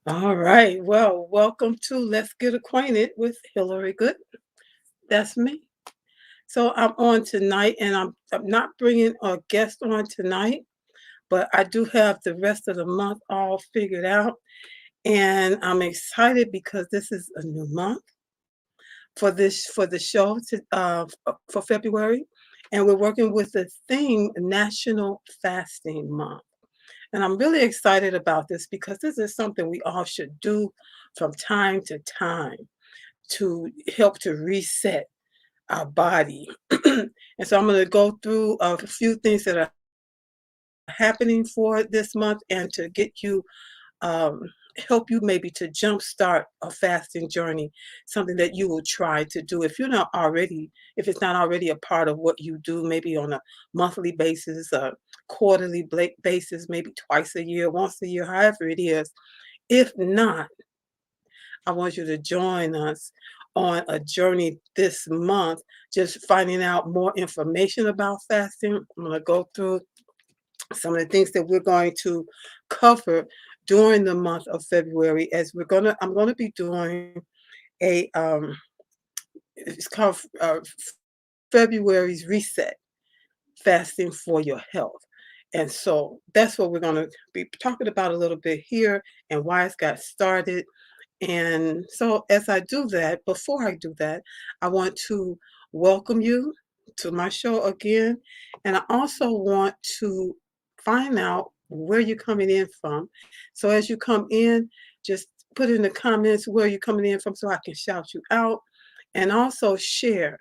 All right. Well, welcome to Let's Get Acquainted with Hillary Good. That's me. So I'm on tonight, and I'm not bringing a guest on tonight, but I do have the rest of the month all figured out, and I'm excited because this is a new month for the show for February, and we're working with the theme National Fasting Month. And I'm really excited about this because this is something we all should do from time to time to help to reset our body. And so I'm going to go through a few things that are happening for this month and to get you um, help you maybe to jumpstart a fasting journey, something that you will try to do if it's not already a part of what you do, maybe on a monthly basis, a quarterly basis, maybe twice a year, once a year, however it is. If not, I want you to join us on a journey this month, just finding out more information about fasting. I'm going to go through some of the things that we're going to cover during the month of February as I'm going to be doing a it's called February's reset, fasting for your health. And so that's what we're going to be talking about a little bit here and why it's got started. And so as I do that, before I do that, I want to welcome you to my show again. And I also want to find out where you're coming in from. So as you come in, just put in the comments where you're coming in from so I can shout you out. And also share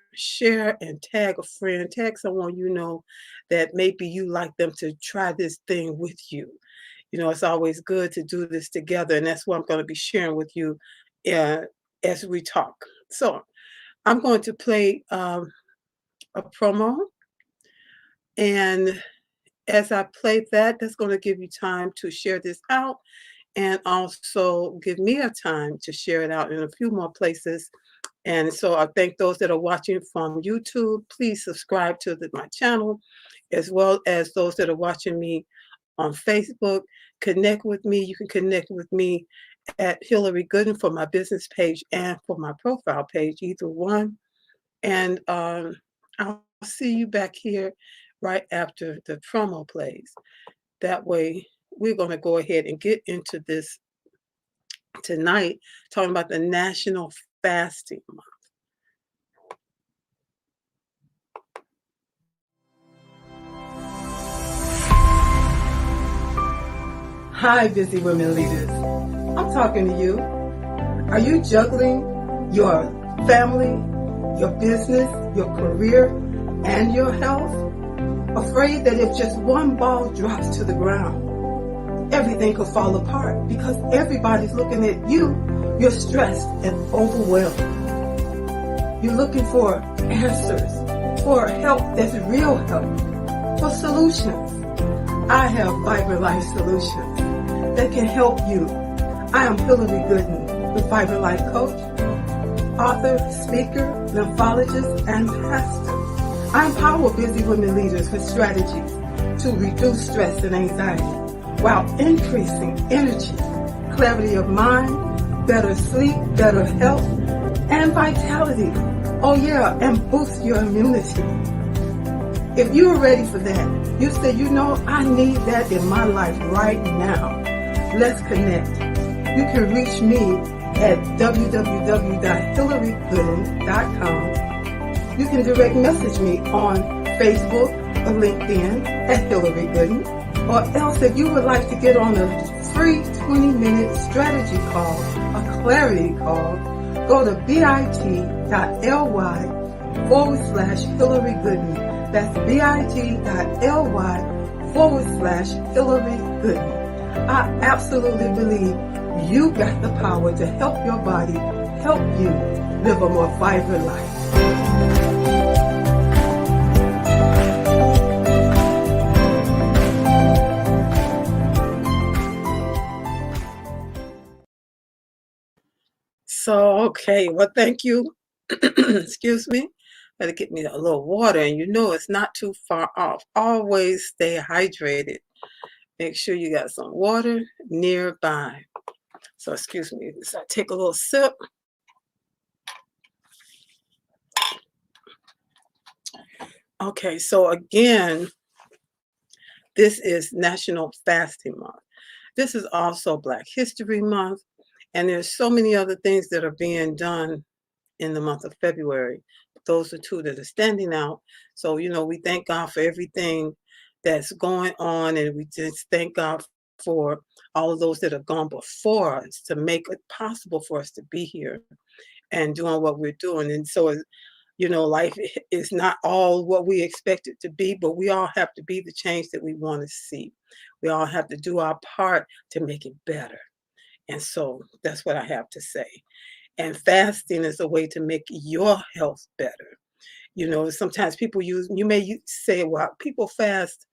and tag a friend, tag someone you know that maybe you like them to try this thing with you. You know, it's always good to do this together, and that's what I'm going to be sharing with you uh, as we talk. So I'm going to play a promo, and as I play that, that's going to give you time to share this out and also give me a time to share it out in a few more places. And so I thank those that are watching from YouTube. Please subscribe to my channel, as well as those that are watching me on Facebook. Connect with me. You can connect with me at Hillary Gooden for my business page and for my profile page, either one. And I'll see you back here right after the promo plays. That way, we're going to go ahead and get into this tonight, talking about the National Fasting Month. Hi, busy women leaders. I'm talking to you. Are you juggling your family, your business, your career, and your health? Afraid that if just one ball drops to the ground, everything could fall apart because everybody's looking at you. You're stressed and overwhelmed. You're looking for answers, for help that's real help, for solutions. I have Vibrant Life Solutions that can help you. I am Hillary Gooden, the Vibrant Life Coach, author, speaker, lymphologist, and pastor. I empower busy women leaders with strategies to reduce stress and anxiety while increasing energy, clarity of mind, better sleep, better health, and vitality. Oh yeah, and boost your immunity. If you are ready for that, you say, I need that in my life right now. Let's connect. You can reach me at www.hillarygooden.com. You can direct message me on Facebook or LinkedIn at Hillary Gooden. Or else if you would like to get on a free 20-minute strategy call, a clarity call, go to bit.ly/Hillary Gooden. That's bit.ly/Hillary Gooden. I absolutely believe you got the power to help your body, help you live a more vibrant life. So, okay, well, thank you. Excuse me. Better get me a little water, and it's not too far off. Always stay hydrated. Make sure you got some water nearby. So excuse me as I take a little sip. Okay, so again, this is National Fasting Month. This is also Black History Month, and there's so many other things that are being done in the month of February. Those are two that are standing out. So, we thank God for everything that's going on, and we just thank God for all of those that have gone before us to make it possible for us to be here and doing what we're doing. And so, life is not all what we expect it to be, but we all have to be the change that we want to see. We all have to do our part to make it better. And so that's what I have to say. And fasting is a way to make your health better. Sometimes you may say, well, people fast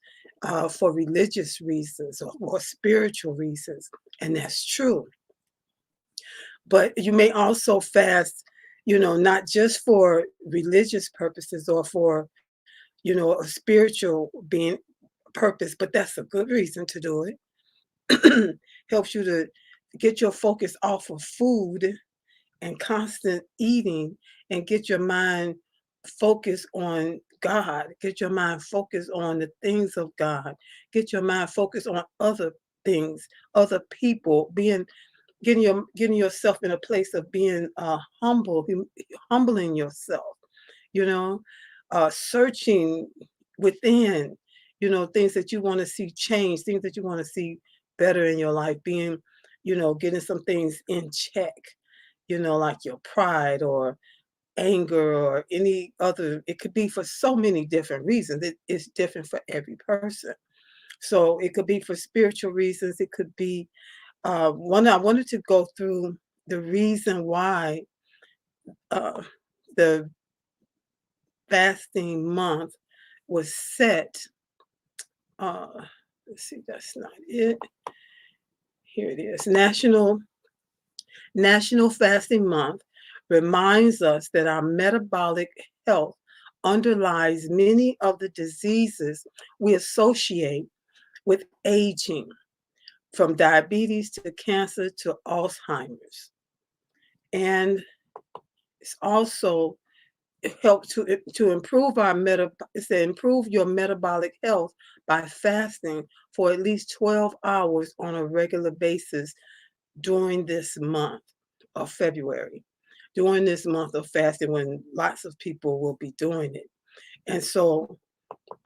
for religious reasons or spiritual reasons, and that's true. But you may also fast, not just for religious purposes or for, a spiritual being purpose, but that's a good reason to do it. Helps you to get your focus off of food and constant eating and get your mind focused on God, get your mind focused on the things of God, get your mind focused on other things, other people, getting yourself in a place of being humbling yourself, you know, searching within, things that you want to see change, things that you want to see better in your life, getting some things in check, like your pride or anger or any other. It could be for so many different reasons. It's different for every person. So it could be for spiritual reasons. It could be one. I wanted to go through the reason why uh, the fasting month was set. Uh, let's see, that's not it. Here it is. National Fasting Month reminds us that our metabolic health underlies many of the diseases we associate with aging, from diabetes to cancer to Alzheimer's. And it's also help to improve improve your metabolic health by fasting for at least 12 hours on a regular basis during this month of February, during this month of fasting when lots of people will be doing it. And so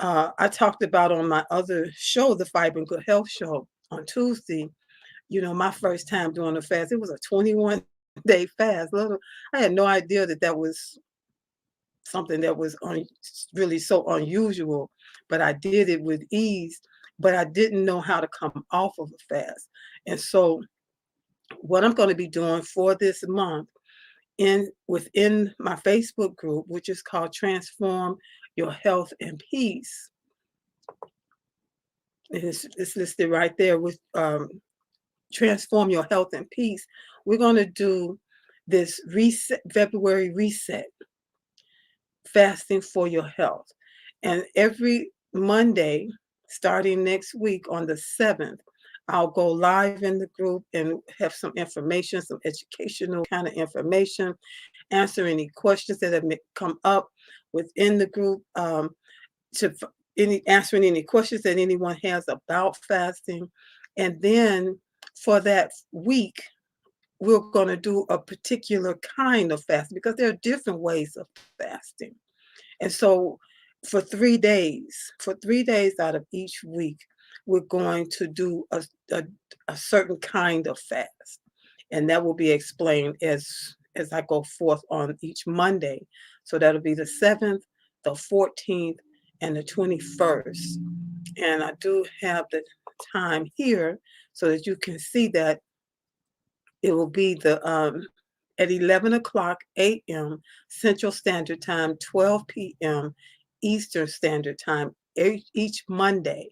I talked about on my other show, the Fiber and Good Health Show on Tuesday, my first time doing a fast, it was a 21-day fast. I had no idea that was something that was really so unusual, but I did it with ease, but I didn't know how to come off of a fast. And so what I'm going to be doing for this month within my Facebook group, which is called Transform Your Health and Peace. It's listed right there with Transform Your Health and Peace. We're going to do this February reset, fasting for your health. And every Monday, starting next week on the 7th, I'll go live in the group and have some information, some educational kind of information, answer any questions that have come up within the group, answering any questions that anyone has about fasting. And then for that week, we're going to do a particular kind of fasting because there are different ways of fasting. And so for 3 days out of each week, we're going to do a certain kind of fast. And that will be explained as I go forth on each Monday. So that'll be the 7th, the 14th, and the 21st. And I do have the time here so that you can see that it will be at 11 o'clock a.m. Central Standard Time, 12 p.m. Eastern Standard Time, each Monday,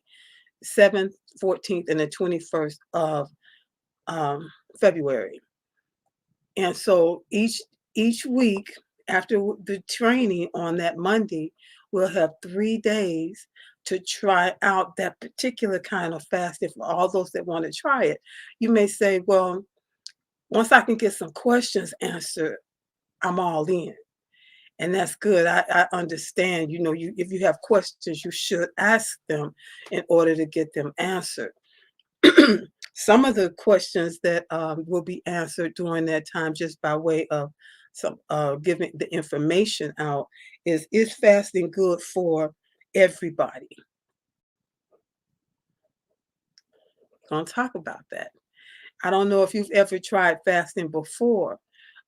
7th, 14th, and the 21st of February. And so each week after the training on that Monday, we'll have 3 days to try out that particular kind of fasting for all those that want to try it. You may say, well, Once I can get some questions answered, I'm all in. And that's good. I understand, you if you have questions, you should ask them in order to get them answered. Some of the questions that will be answered during that time, just by way of some giving the information out, is fasting good for everybody? Gonna talk about that. I don't know if you've ever tried fasting before.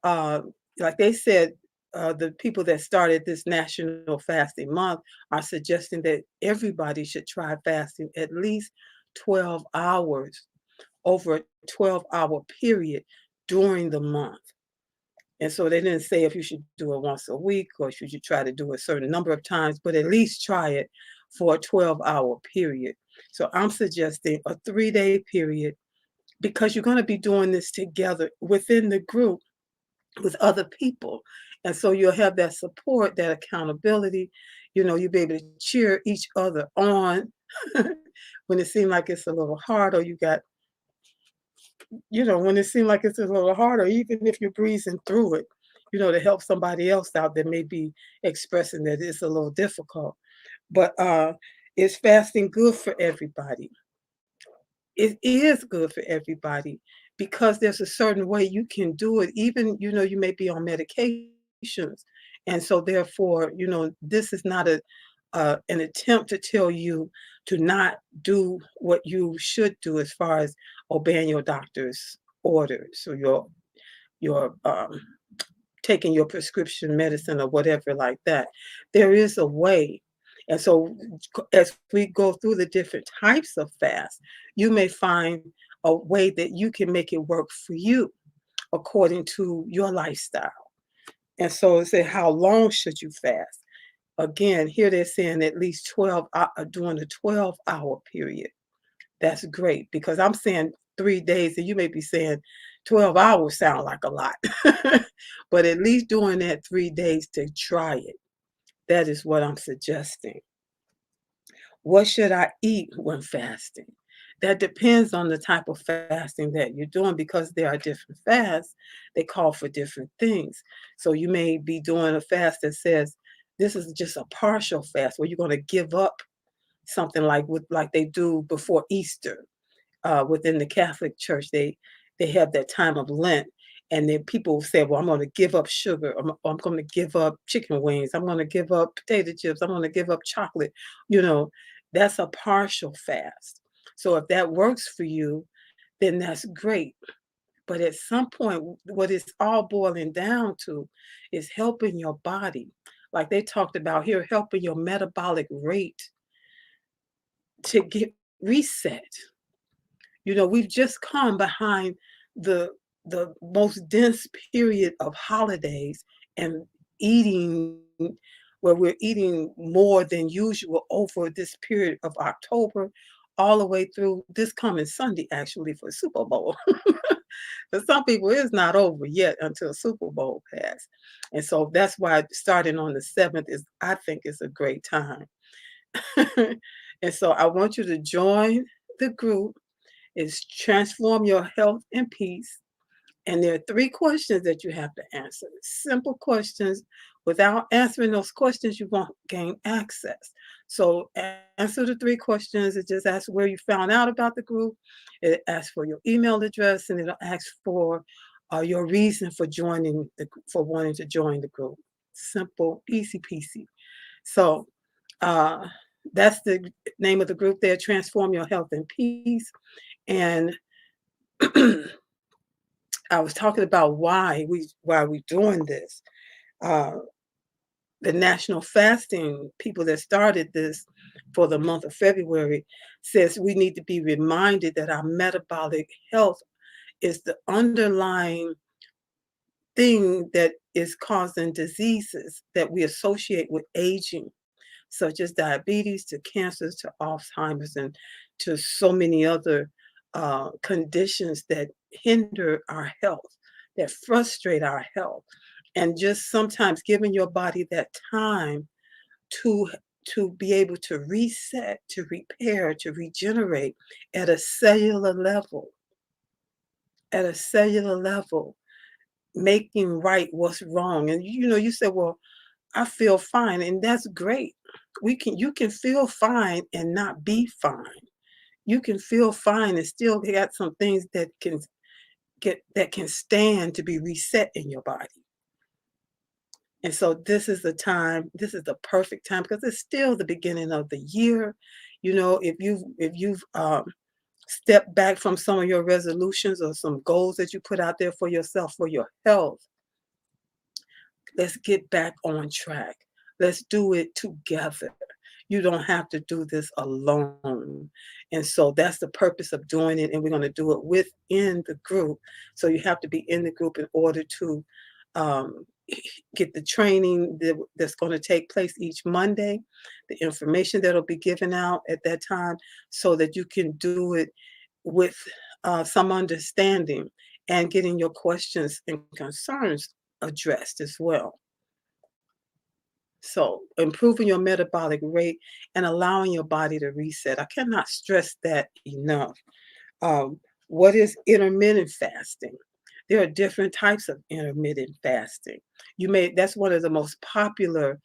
Uh, like they said, the people that started this National Fasting Month are suggesting that everybody should try fasting at least 12 hours over a 12-hour period during the month. And so they didn't say if you should do it once a week or should you try to do it a certain number of times, but at least try it for a 12-hour period. So I'm suggesting a 3-day period, because you're going to be doing this together within the group with other people. And so you'll have that support, that accountability. You'll be able to cheer each other on when it seems like it's a little hard, or when it seems like it's a little harder, even if you're breezing through it, to help somebody else out that may be expressing that it's a little difficult. But is fasting good for everybody? It is good for everybody, because there's a certain way you can do it. Even, you may be on medications. And so therefore, this is not an attempt to tell you to not do what you should do as far as obeying your doctor's orders, or your taking your prescription medicine or whatever like that. There is a way. And so as we go through the different types of fast, you may find a way that you can make it work for you according to your lifestyle. And so say, how long should you fast? Again, here they're saying at least 12 during a 12-hour period. That's great, because I'm saying 3 days and you may be saying 12 hours sound like a lot. But at least doing that 3 days to try it. That is what I'm suggesting. What should I eat when fasting? That depends on the type of fasting that you're doing, because there are different fasts. They call for different things. So you may be doing a fast that says this is just a partial fast, where you're going to give up something, like they do before Easter. Within the Catholic Church, they have that time of Lent, and then people say, "Well, I'm going to give up sugar. I'm going to give up chicken wings. I'm going to give up potato chips. I'm going to give up chocolate." You know, that's a partial fast. So if that works for you, then that's great. But at some point, what it's all boiling down to is helping your body, like they talked about here, helping your metabolic rate to get reset. We've just come behind the the most dense period of holidays and eating, where we're eating more than usual over this period of October, all the way through this coming Sunday, actually, for Super Bowl. For some people, it's not over yet until Super Bowl pass. And so that's why starting on the 7th I think, is a great time. And so I want you to join the group. Is transform your health and peace. And there are 3 questions that you have to answer. Simple questions. Without answering those questions, you won't gain access. So answer the 3 questions. It just asks where you found out about the group. It asks for your email address, and it'll ask for your reason for for wanting to join the group. Simple, easy peasy. So uh, that's the name of the group there. Transform your health and peace. And I was talking about why we doing this. Uh, the national fasting people that started this for the month of February says we need to be reminded that our metabolic health is the underlying thing that is causing diseases that we associate with aging, such as diabetes, to cancers, to Alzheimer's, and to so many other conditions that hinder our health, that frustrate our health. And just sometimes giving your body that time to to be able to reset, to repair, to regenerate at a cellular level. at a cellular level, making right what's wrong. And you said, "Well, I feel fine," and that's great. You can feel fine and not be fine. You can feel fine and still got some things that can stand to be reset in your body. And so this is the perfect time because it's still the beginning of the year. If you've stepped back from some of your resolutions or some goals that you put out there for yourself for your health, let's get back on track. Let's do it together. You don't have to do this alone. And so that's the purpose of doing it. And we're going to do it within the group. So you have to be in the group in order to um, get the training that's going to take place each Monday, the information that'll be given out at that time, so that you can do it with some understanding and getting your questions and concerns addressed as well. So, improving your metabolic rate and allowing your body to reset. I cannot stress that enough. Um, what is intermittent fasting? There are different types of intermittent fasting. That's one of the most popular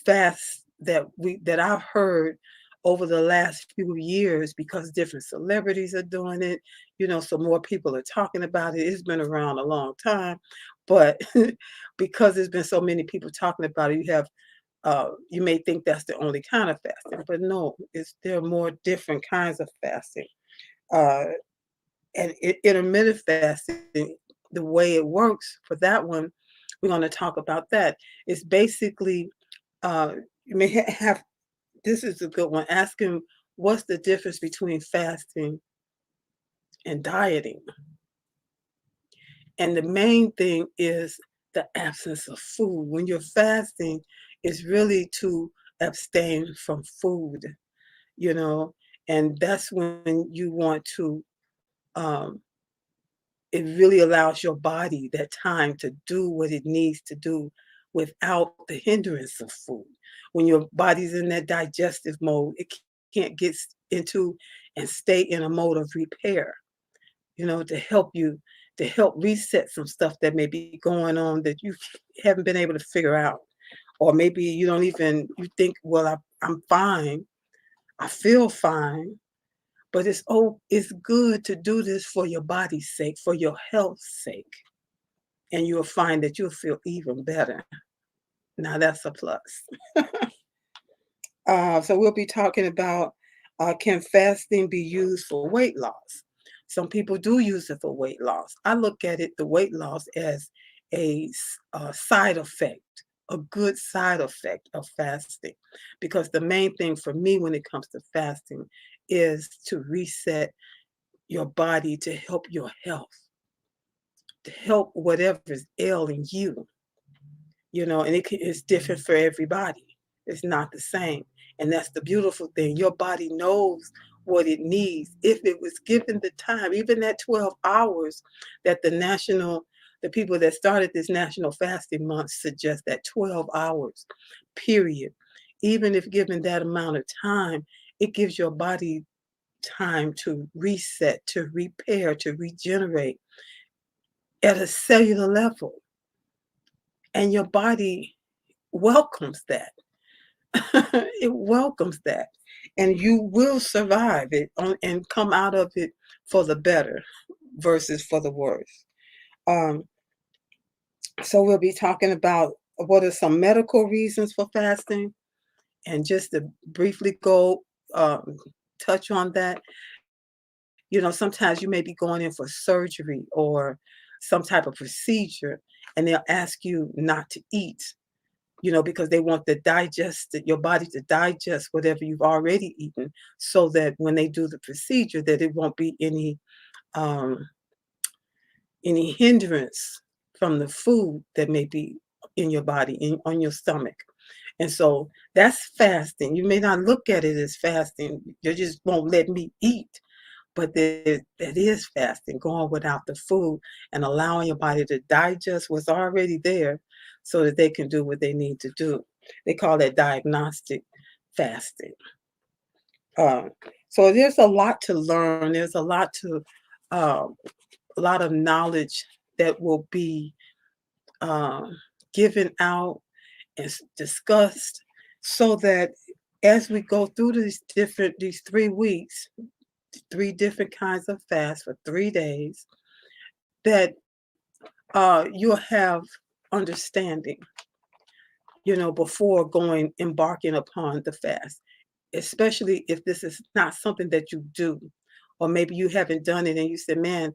fasts that I've heard over the last few years because different celebrities are doing it. So more people are talking about it. It's been around a long time, but because there's been so many people talking about it, you may think that's the only kind of fasting, but no, there are more different kinds of fasting. Uh, and intermittent fasting, the way it works for that one, we're going to talk about that. It's basically, you may have, this is a good one, asking what's the difference between fasting and dieting. And the main thing is the absence of food. When you're fasting, it's really to abstain from food, you know, and that's when you want to, um, it really allows your body that time to do what it needs to do without the hindrance of food. When your body's in that digestive mode, it can't get into and stay in a mode of repair, to help to help reset some stuff that may be going on that you haven't been able to figure out. Or maybe you think, well, I'm fine, I feel fine, but it's good to do this for your body's sake, for your health's sake, and you'll find that you'll feel even better. Now that's a plus. So we'll be talking about, can fasting be used for weight loss? Some people do use it for weight loss. I look at it, the weight loss, as a side effect, a good side effect of fasting, because the main thing for me when it comes to fasting is to reset your body to help your health, to help whatever is ailing you. And it's different for everybody. It's not the same. And that's the beautiful thing. Your body knows what it needs. If it was given the time, even that 12 hours that the people that started this national fasting month suggest, that 12 hours, period. Even if given that amount of time, it gives your body time to reset, to repair, to regenerate at a cellular level. And your body welcomes that. It welcomes that. And you will survive it and come out of it for the better versus for the worse. Um, so we'll be talking about what are some medical reasons for fasting, and just to briefly go touch on that. Sometimes you may be going in for surgery or some type of procedure, and they'll ask you not to eat, because they want your body to digest whatever you've already eaten, so that when they do the procedure, that it won't be um, any hindrance from the food that may be in your body, on your stomach. And so that's fasting. You may not look at it as fasting. You just won't let me eat. But that is fasting, going without the food and allowing your body to digest what's already there so that they can do what they need to do. They call that diagnostic fasting. Um, so there's a lot to learn. There's a lot to um, a lot of knowledge that will be um, given out and discussed, so that as we go through these 3 weeks, three different kinds of fast for 3 days, that you'll have understanding, before embarking upon the fast, especially if this is not something that you do, or maybe you haven't done it and you said, man,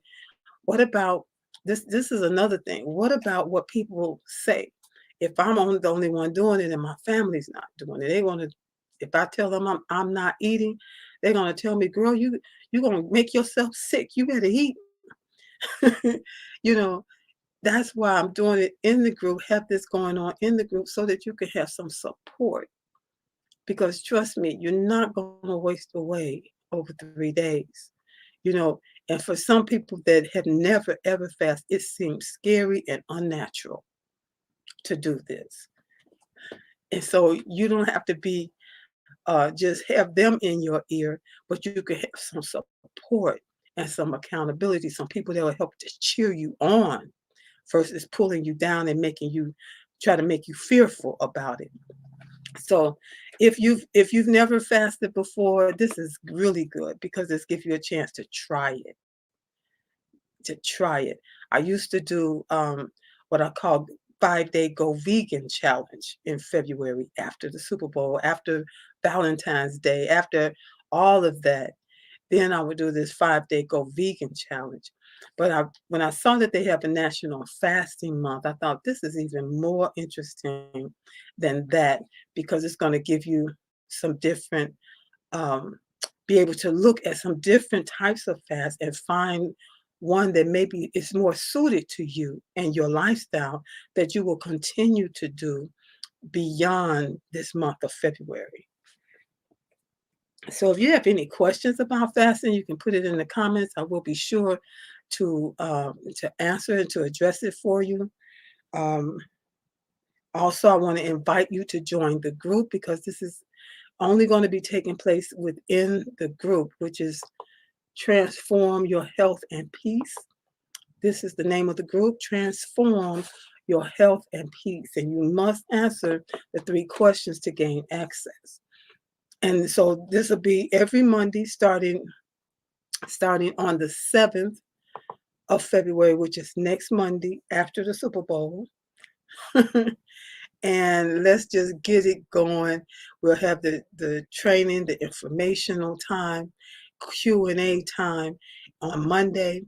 what about this is another thing. What about what people say? If I'm the only one doing it and my family's not doing it, they want to. If I tell them I'm not eating, they're gonna tell me, "Girl, you gonna make yourself sick. You better eat." you know, that's why I'm doing it in the group. Have this going on in the group so that you can have some support. Because trust me, you're not gonna waste away over 3 days. You know, and for some people that have never ever fast, it seems scary and unnatural to do this. And so you don't have to be just have them in your ear, but you can have some support and some accountability, some people that will help to cheer you on versus pulling you down and making you try to make you fearful about it. So if you've never fasted before, this is really good because this gives you a chance to try it. To try it. I used to do what I call 5 day go vegan challenge in February after the Super Bowl, after Valentine's Day, after all of that. Then I would do this 5 day go vegan challenge. But when I saw that they have a national fasting month, I thought this is even more interesting than that because it's going to give you some different um, be able to look at some different types of fast and find one that maybe is more suited to you and your lifestyle that you will continue to do beyond this month of February. So if you have any questions about fasting, you can put it in the comments. I will be sure to answer and to address it for you. Um, Also, I want to invite you to join the group because this is only going to be taking place within the group, which is Transform Your Health and Peace. This is the name of the group, Transform Your Health and Peace. And you must answer the 3 questions to gain access. And so this will be every Monday starting on the 7th of February, which is next Monday after the Super Bowl. And let's just get it going. We'll have the training, the informational time, Q&A time on Monday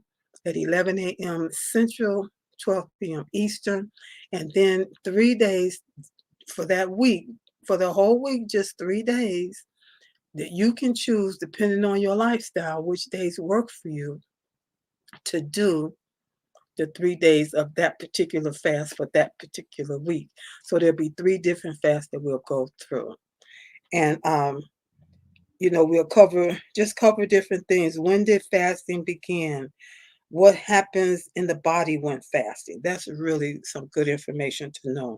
at 11 a.m. Central, 12 p.m. Eastern, and then 3 days for that week, for the whole week, just 3 days that you can choose depending on your lifestyle, which days work for you to do the 3 days of that particular fast for that particular week. So there'll be 3 different fasts that we'll go through. And we'll cover different things. When did fasting begin? What happens in the body when fasting? That's really some good information to know.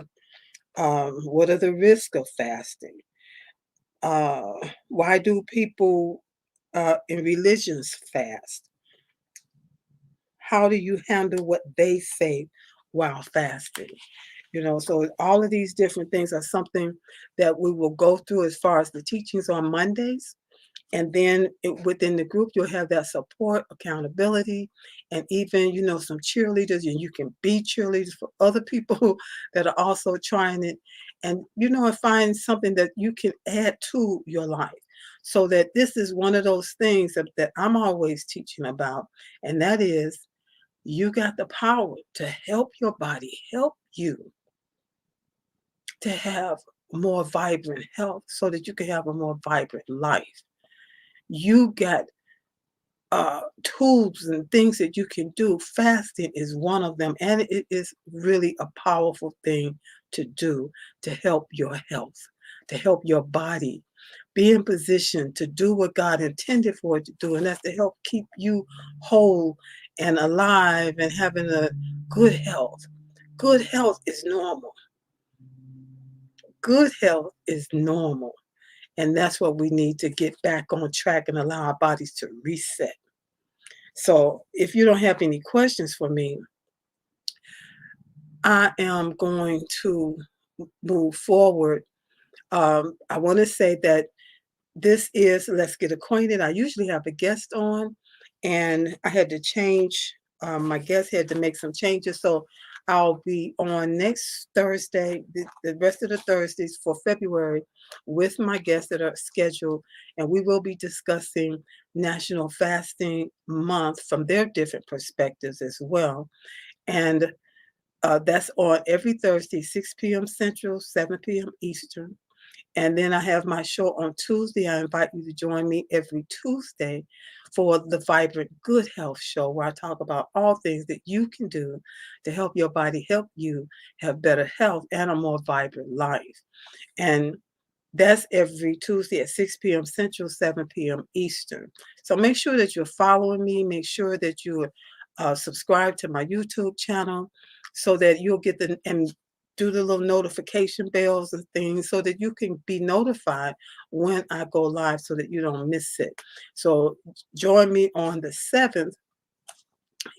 What are the risks of fasting? Uh, why do people in religions fast? How do you handle what they say while fasting? So all of these different things are something that we will go through as far as the teachings on Mondays. And then within the group, you'll have that support, accountability, and even, some cheerleaders, and you can be cheerleaders for other people that are also trying it. And, and find something that you can add to your life. So that this is one of those things that I'm always teaching about. And that is, you got the power to help your body, help you to have more vibrant health so that you can have a more vibrant life. You got tools and things that you can do. Fasting is one of them, and it is really a powerful thing to do to help your health, to help your body be in position to do what God intended for it to do, and that's to help keep you whole and alive and having a good health. Good health is normal. Good health is normal. And that's what we need to get back on track and allow our bodies to reset. So if you don't have any questions for me, I am going to move forward. I want to say that this is Let's Get Acquainted. I usually have a guest on, and I had to change. My guest had to make some changes, so I'll be on next Thursday, the rest of the Thursdays for February, with my guests that are scheduled, and we will be discussing National Fasting Month from their different perspectives as well. And that's on every Thursday, 6 p.m. Central, 7 p.m. Eastern. And then I have my show on Tuesday. I invite you to join me every Tuesday for the Vibrant Good Health Show, where I talk about all things that you can do to help your body help you have better health and a more vibrant life. And that's every Tuesday at 6 p.m. Central, 7 p.m. Eastern. So make sure that you're following me. Make sure that you're subscribed to my YouTube channel so that you'll get and do the little notification bells and things so that you can be notified when I go live so that you don't miss it. So join me on the 7th,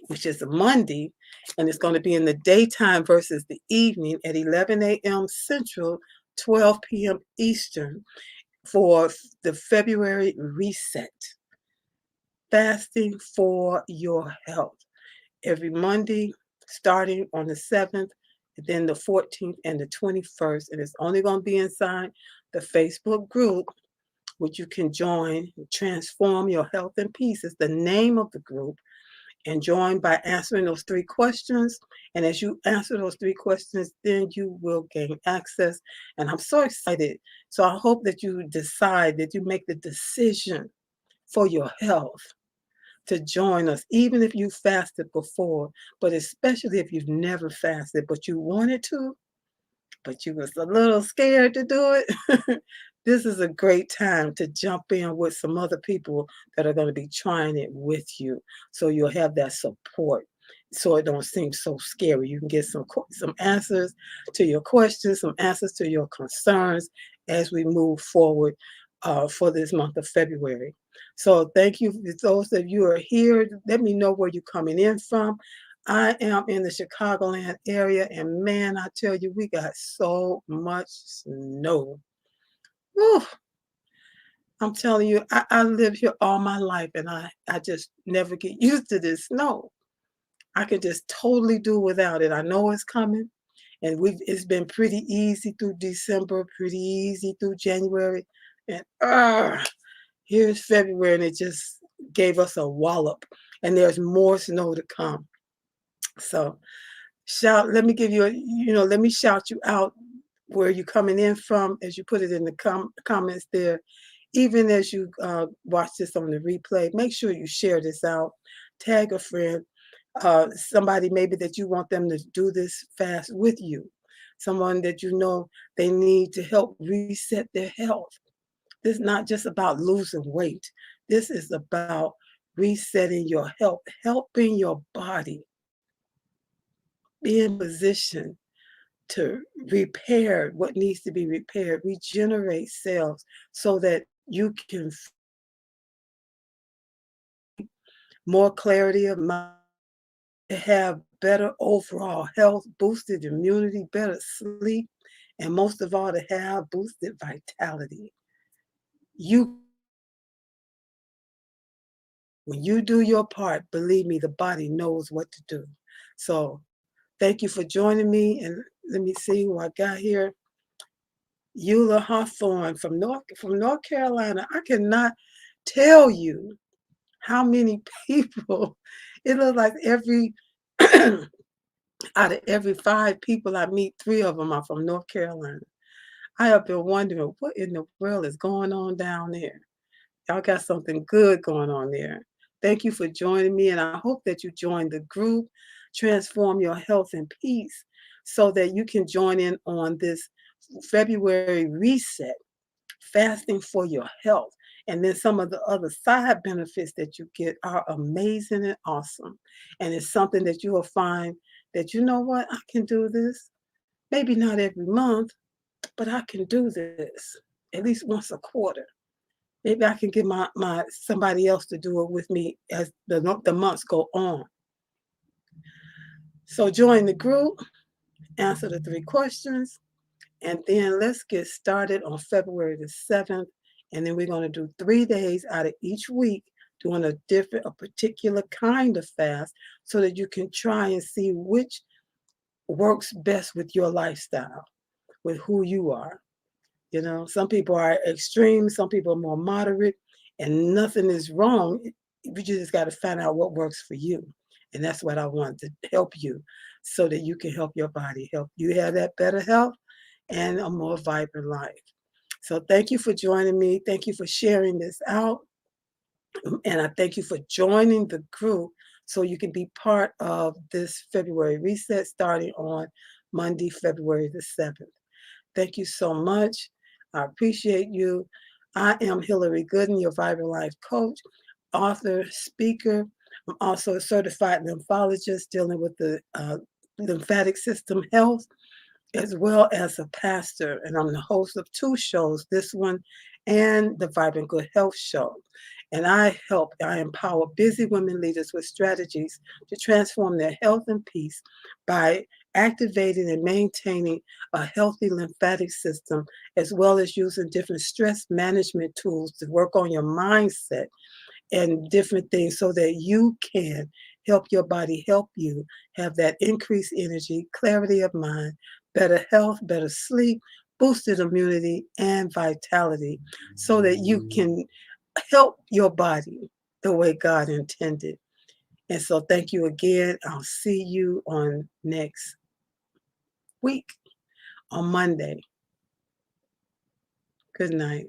which is a Monday, and it's going to be in the daytime versus the evening at 11 a.m. Central, 12 p.m. Eastern for the February reset, fasting for your health. Every Monday, starting on the 7th, then the 14th and the 21st. And it's only going to be inside the Facebook group, which you can join. Transform Your Health and Peace is the name of the group. And join by answering those 3 questions. And as you answer those 3 questions, then you will gain access. And I'm so excited. So I hope that you decide, that you make the decision for your health to join us, even if you fasted before, but especially if you've never fasted, but you wanted to, but you was a little scared to do it. This is a great time to jump in with some other people that are going to be trying it with you, so you'll have that support, so it don't seem so scary. You can get some answers to your questions, some answers to your concerns as we move forward for this month of February. So thank you to those of you who are here. Let me know where you're coming in from. I am in the Chicagoland area, and man, I tell you, we got so much snow. Whew, I'm telling you, I live here all my life, and I just never get used to this snow. I can just totally do without it. I know it's coming, and it's been pretty easy through December, pretty easy through January, and here's February, and it just gave us a wallop, and there's more snow to come. So let me give you let me shout you out where you're coming in from as you put it in the comments there. Even as you watch this on the replay, make sure you share this out, tag a friend, somebody maybe that you want them to do this fast with you, someone that you know they need to help reset their health. This is not just about losing weight. This is about resetting your health, helping your body be in position to repair what needs to be repaired, regenerate cells so that you can more clarity of mind, have better overall health, boosted immunity, better sleep, and most of all, to have boosted vitality. You, when you do your part, believe me, the body knows what to do. So thank you for joining me. And let me see who I got here. Eula Hawthorne from North Carolina. I cannot tell you how many people. It looks like every out of every 5 people I meet, 3 of them are from North Carolina. I have been wondering what in the world is going on down there. Y'all got something good going on there. Thank you for joining me, and I hope that you join the group, Transform Your Health and Peace, so that you can join in on this February reset, fasting for your health. And then some of the other side benefits that you get are amazing and awesome. And it's something that you will find that, you know what, I can do this. Maybe not every month, but I can do this at least once a quarter. Maybe I can get my somebody else to do it with me as the months go on. So join the group, answer the 3 questions, and then let's get started on February the 7th. And then we're going to do 3 days out of each week doing a particular kind of fast so that you can try and see which works best with your lifestyle, with who you are. Some people are extreme, some people are more moderate, and nothing is wrong. You just got to find out what works for you. And that's what I want to help you so that you can help your body, help you have that better health and a more vibrant life. So thank you for joining me. Thank you for sharing this out. And I thank you for joining the group so you can be part of this February reset starting on Monday, February the 7th. Thank you so much. I appreciate you. I am Hillary Gooden, your Vibrant Life coach, author, speaker. I'm also a certified lymphologist dealing with the lymphatic system health, as well as a pastor. And I'm the host of 2 shows, this one and the Vibrant Good Health Show. And I empower busy women leaders with strategies to transform their health and peace by activating and maintaining a healthy lymphatic system, as well as using different stress management tools to work on your mindset and different things so that you can help your body help you have that increased energy, clarity of mind, better health, better sleep, boosted immunity, and vitality so that you can help your body the way God intended. And so thank you again. I'll see you on next week on Monday. Good night.